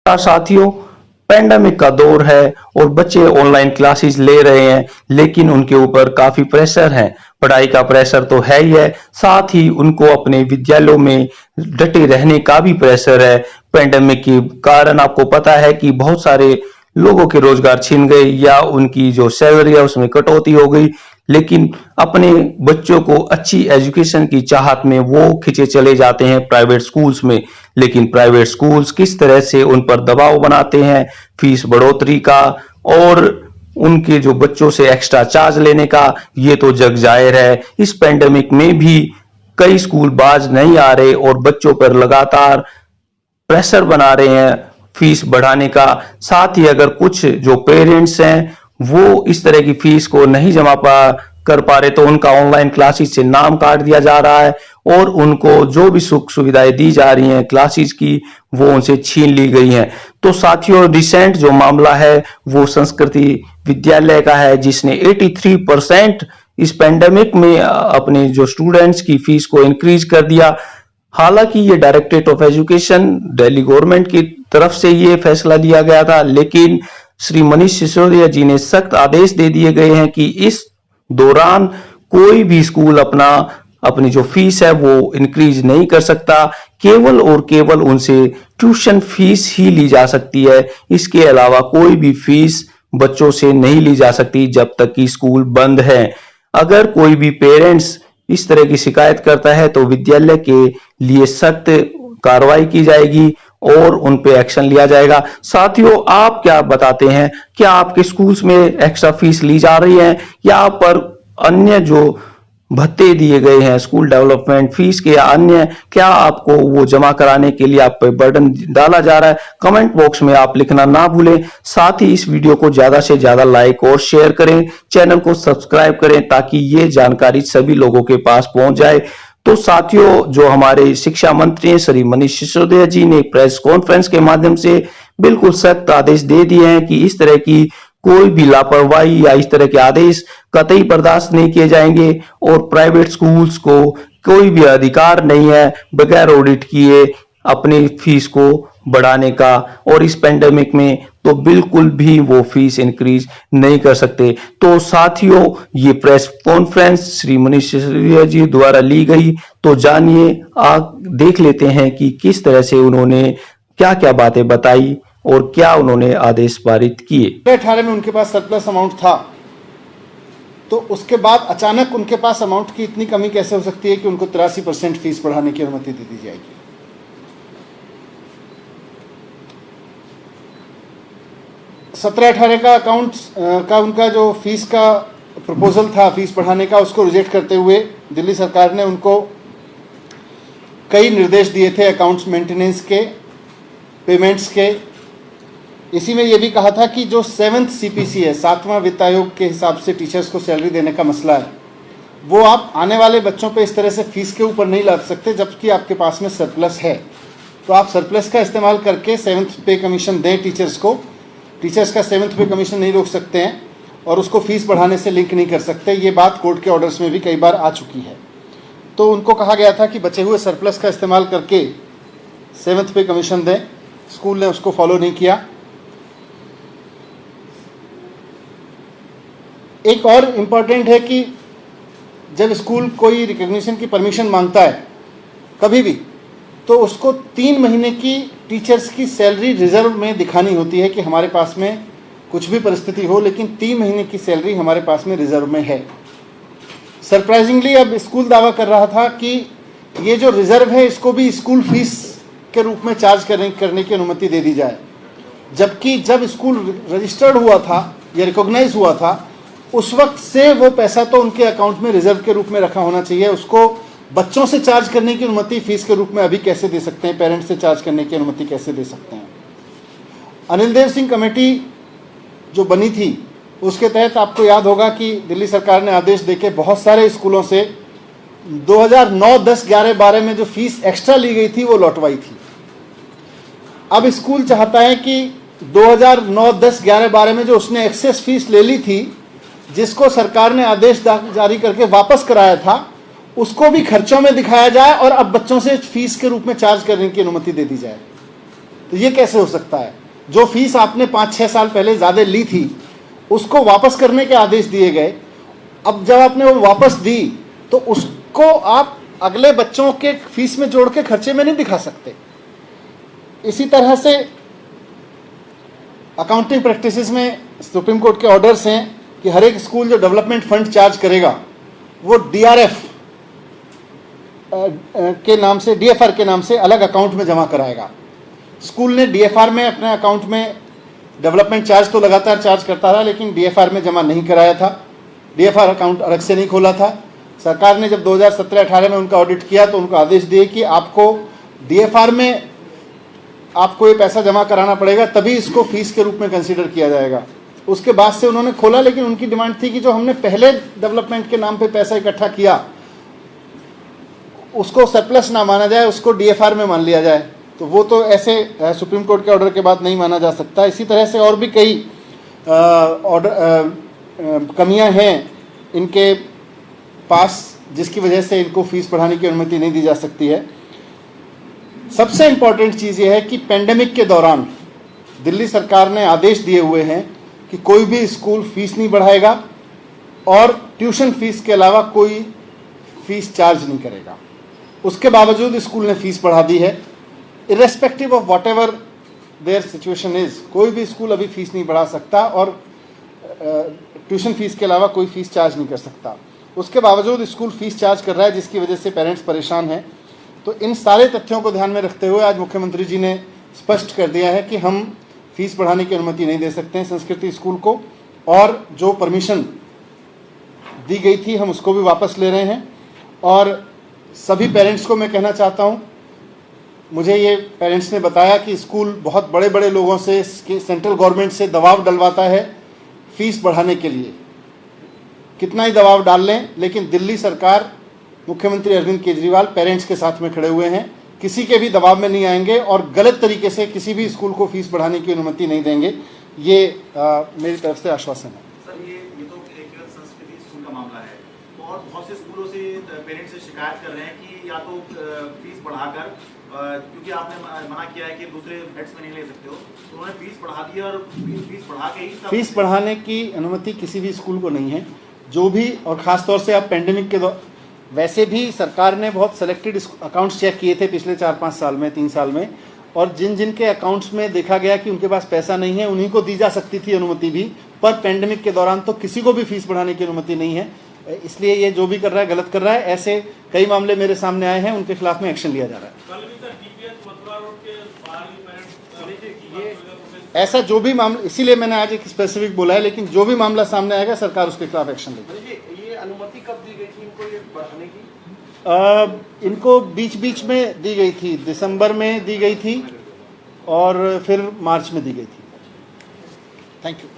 साथियों, पैंडेमिक का दौर है और बच्चे ऑनलाइन क्लासेस ले रहे हैं, लेकिन उनके ऊपर काफी प्रेशर है। पढ़ाई का प्रेशर तो है ही है, साथ ही उनको अपने विद्यालयों में डटे रहने का भी प्रेशर है। पैंडेमिक के कारण आपको पता है कि बहुत सारे लोगों के रोजगार छिन गए या उनकी जो सैलरी है उसमें कटौती हो गई, लेकिन अपने बच्चों को अच्छी एजुकेशन की चाहत में वो खिंचे चले जाते हैं प्राइवेट स्कूल्स में। लेकिन प्राइवेट स्कूल्स किस तरह से उन पर दबाव बनाते हैं फीस बढ़ोतरी का और उनके जो बच्चों से एक्स्ट्रा चार्ज लेने का, ये तो जग जाहिर है। इस पेंडेमिक में भी कई स्कूल बाज नहीं आ रहे और बच्चों पर लगातार प्रेशर बना रहे हैं फीस बढ़ाने का। साथ ही अगर कुछ जो पेरेंट्स हैं वो इस तरह की फीस को नहीं जमा कर पा रहे तो उनका ऑनलाइन क्लासेस से नाम काट दिया जा रहा है और उनको जो भी सुख सुविधाएं दी जा रही हैं क्लासेस की वो उनसे छीन ली गई हैं। तो साथियों, रिसेंट जो मामला है वो संस्कृति विद्यालय का है, जिसने 83% इस पेंडेमिक में अपने जो स्टूडेंट्स की फीस को इंक्रीज कर दिया। हालांकि ये directorate of education Delhi government की तरफ से ये फैसला लिया गया था, लेकिन श्री मनीष सिसोदिया जी ने सख्त आदेश दे दिए गए हैं कि इस दौरान कोई भी स्कूल अपनी जो फीस है वो इंक्रीज नहीं कर सकता। केवल और केवल उनसे ट्यूशन फीस ही ली जा सकती है, इसके अलावा कोई भी फीस बच्चों से नहीं ली जा सकती जब तक कि स्कूल बंद है। अगर कोई भी पेरेंट्स इस तरह की शिकायत करता है तो विद्यालय के लिए सख्त कार्रवाई की जाएगी और उन पे एक्शन लिया जाएगा। साथियों, आप क्या बताते हैं? क्या आपके स्कूल्स में एक्स्ट्रा फीस ली जा रही है या पर अन्य जो भत्ते दिए गए हैं स्कूल डेवलपमेंट फीस के या अन्य, क्या आपको वो जमा कराने के लिए आप पे बर्डन डाला जा रहा है? कमेंट बॉक्स में आप लिखना ना भूलें। साथ ही इस वीडियो को ज्यादा से ज्यादा लाइक और शेयर करें, चैनल को सब्सक्राइब करें ताकि ये जानकारी सभी लोगों के पास पहुंच जाए। तो साथियों, जो हमारे शिक्षा मंत्री हैं श्री मनीष सिसोदिया जी ने प्रेस कॉन्फ्रेंस के माध्यम से बिल्कुल सख्त आदेश दे दिए हैं कि इस तरह की कोई भी लापरवाही या इस तरह के आदेश कतई बर्दाश्त नहीं किए जाएंगे और प्राइवेट स्कूल्स को कोई भी अधिकार नहीं है बगैर ऑडिट किए अपनी फीस को बढ़ाने का, और इस पेंडेमिक में तो बिल्कुल भी वो फीस इंक्रीज नहीं कर सकते। तो साथियों, ये प्रेस कॉन्फ्रेंस श्री मनीष सिसोदिया जी द्वारा ली गई, तो जानिए, आप देख लेते हैं कि किस तरह से उन्होंने क्या क्या बातें बताई और क्या उन्होंने आदेश पारित किए। 18 में उनके पास सरप्लस अमाउंट था, तो उसके बाद अचानक उनके पास अमाउंट की इतनी कमी कैसे हो सकती है कि उनको 83% फीस बढ़ाने की अनुमति दे दी जाएगी? 17-18 का अकाउंट का उनका जो फीस का प्रपोजल था फीस बढ़ाने का, उसको रिजेक्ट करते हुए दिल्ली सरकार ने उनको कई निर्देश दिए थे अकाउंट्स मेंटेनेंस के, पेमेंट्स के। इसी में यह भी कहा था कि जो 7th CPC है, 7वां वित्त आयोग के हिसाब से टीचर्स को सैलरी देने का मसला है, वो आप आने वाले बच्चों पे इस तरह से फीस के ऊपर नहीं ला सकते जबकि आपके पास में सरप्लस है। तो आप सरप्लस का इस्तेमाल करके 7th पे कमीशन दें टीचर्स को। टीचर्स का 7th पे कमीशन नहीं रोक सकते हैं और उसको फीस बढ़ाने से लिंक नहीं कर सकते। ये बात कोर्ट के ऑर्डर्स में भी कई बार आ चुकी है। तो उनको कहा गया था कि बचे हुए सरप्लस का इस्तेमाल करके 7th पे कमीशन दें। स्कूल ने उसको फॉलो नहीं किया। एक और इम्पॉर्टेंट है कि जब स्कूल कोई रिकॉग्निशन की परमिशन मांगता है कभी भी, तो उसको 3 महीने की टीचर्स की सैलरी रिजर्व में दिखानी होती है कि हमारे पास में कुछ भी परिस्थिति हो लेकिन 3 महीने की सैलरी हमारे पास में रिजर्व में है। सरप्राइजिंगली अब स्कूल दावा कर रहा था कि ये जो रिजर्व है इसको भी स्कूल फीस के रूप में चार्ज करने की अनुमति दे दी जाए, जबकि जब स्कूल रजिस्टर्ड हुआ था या रिकॉग्नाइज हुआ था उस वक्त से वो पैसा तो उनके अकाउंट में रिजर्व के रूप में रखा होना चाहिए। उसको बच्चों से चार्ज करने की अनुमति फीस के रूप में अभी कैसे दे सकते हैं? पेरेंट्स से चार्ज करने की अनुमति कैसे दे सकते हैं? अनिल देव सिंह कमेटी जो बनी थी उसके तहत आपको याद होगा कि दिल्ली सरकार ने आदेश देके बहुत सारे स्कूलों से 2009, 10, 11, 12 में जो फीस एक्स्ट्रा ली गई थी वो लौटवाई थी। अब स्कूल चाहता है कि 2009, 10, 11, 12 में जो उसने एक्सेस फीस ले ली थी, जिसको सरकार ने आदेश जारी करके वापस कराया था, उसको भी खर्चों में दिखाया जाए और अब बच्चों से फीस के रूप में चार्ज करने की अनुमति दे दी जाए। तो ये कैसे हो सकता है? जो फीस आपने 5-6 साल पहले ज़्यादा ली थी उसको वापस करने के आदेश दिए गए। अब जब आपने वो वापस दी तो उसको आप अगले बच्चों के फीस में जोड़ के खर्चे में नहीं दिखा सकते। इसी तरह से अकाउंटिंग प्रैक्टिसेस में सुप्रीम कोर्ट के ऑर्डर्स हैं कि हर एक स्कूल जो डेवलपमेंट फंड चार्ज करेगा वो डीआरएफ के नाम से, डीएफआर के नाम से अलग अकाउंट में जमा कराएगा। स्कूल ने डीएफआर में अपने अकाउंट में डेवलपमेंट चार्ज तो लगातार चार्ज करता रहा, लेकिन डीएफआर में जमा नहीं कराया था, डीएफआर अकाउंट अलग से नहीं खोला था। सरकार ने जब 2017-18 में उनका ऑडिट किया तो उनको आदेश दिए कि आपको डीएफआर में आपको ये पैसा जमा कराना पड़ेगा, तभी इसको फीस के रूप में कंसीडर किया जाएगा। उसके बाद से उन्होंने खोला, लेकिन उनकी डिमांड थी कि जो हमने पहले डेवलपमेंट के नाम पे पैसा इकट्ठा किया उसको सरप्लस ना माना जाए, उसको डीएफआर में मान लिया जाए। तो वो तो ऐसे सुप्रीम कोर्ट के ऑर्डर के बाद नहीं माना जा सकता। इसी तरह से और भी कई कमियां हैं इनके पास, जिसकी वजह से इनको फीस बढ़ाने की अनुमति नहीं दी जा सकती है। सबसे इम्पॉर्टेंट चीज़ ये है कि पेंडेमिक के दौरान दिल्ली सरकार ने आदेश दिए हुए हैं कि कोई भी स्कूल फीस नहीं बढ़ाएगा और ट्यूशन फीस के अलावा कोई फीस चार्ज नहीं करेगा। उसके बावजूद स्कूल ने फीस बढ़ा दी है। Irrespective of what ever there situation is, कोई भी स्कूल अभी फीस नहीं बढ़ा सकता और ट्यूशन फीस के अलावा कोई फीस चार्ज नहीं कर सकता। उसके बावजूद स्कूल फीस चार्ज कर रहा है, जिसकी वजह से पेरेंट्स परेशान हैं। तो इन सारे तथ्यों को ध्यान में रखते हुए आज मुख्यमंत्री जी ने स्पष्ट कर दिया है कि हम फीस बढ़ाने की अनुमति नहीं दे सकते हैं संस्कृति स्कूल को, और जो परमिशन दी गई थी हम उसको भी वापस ले रहे हैं। और सभी पेरेंट्स को मैं कहना चाहता हूं, मुझे ये पेरेंट्स ने बताया कि स्कूल बहुत बड़े बड़े लोगों से, सेंट्रल गवर्नमेंट से दबाव डलवाता है फीस बढ़ाने के लिए। कितना ही दबाव डाल लें, लेकिन दिल्ली सरकार, मुख्यमंत्री अरविंद केजरीवाल पेरेंट्स के साथ में खड़े हुए हैं, किसी के भी दबाव में नहीं आएंगे और गलत तरीके से किसी भी स्कूल को फीस बढ़ाने की अनुमति नहीं देंगे। ये मेरी तरफ से आश्वासन है। सर, ये तो एक संस्कृति स्कूल का मामला है और बहुत से स्कूलों से पेरेंट्स से शिकायत कर रहे हैं कि या तो फीस बढ़ाकर, क्योंकि आपने मना किया है कि दूसरे हेड्स में नहीं ले सकते हो, तो उन्होंने फीस बढ़ा दी और फीस बढ़ा के ही फीस बढ़ाने की अनुमति किसी भी स्कूल को नहीं है। जो भी, और ख़ास तौर से आप पेंडेमिक के वैसे भी सरकार ने बहुत सेलेक्टेड अकाउंट्स चेक किए थे पिछले 4-5 साल में, 3 साल में, और जिन जिन के अकाउंट्स में देखा गया कि उनके पास पैसा नहीं है उन्हीं को दी जा सकती थी अनुमति भी, पर पेंडेमिक के दौरान तो किसी को भी फीस बढ़ाने की अनुमति नहीं है। इसलिए ये जो भी कर रहा है गलत कर रहा है। ऐसे कई मामले मेरे सामने आए हैं, उनके खिलाफ में एक्शन लिया जा रहा है। ऐसा जो भी मामला, इसीलिए मैंने आज एक स्पेसिफिक बोला है, लेकिन जो भी मामला सामने आएगा सरकार उसके खिलाफ एक्शन लेगी। ये अनुमति कब दी गई थी इनको ये बढ़ाने की? इनको बीच बीच में दी गई थी, दिसंबर में दी गई थी और फिर मार्च में दी गई थी। Thank you.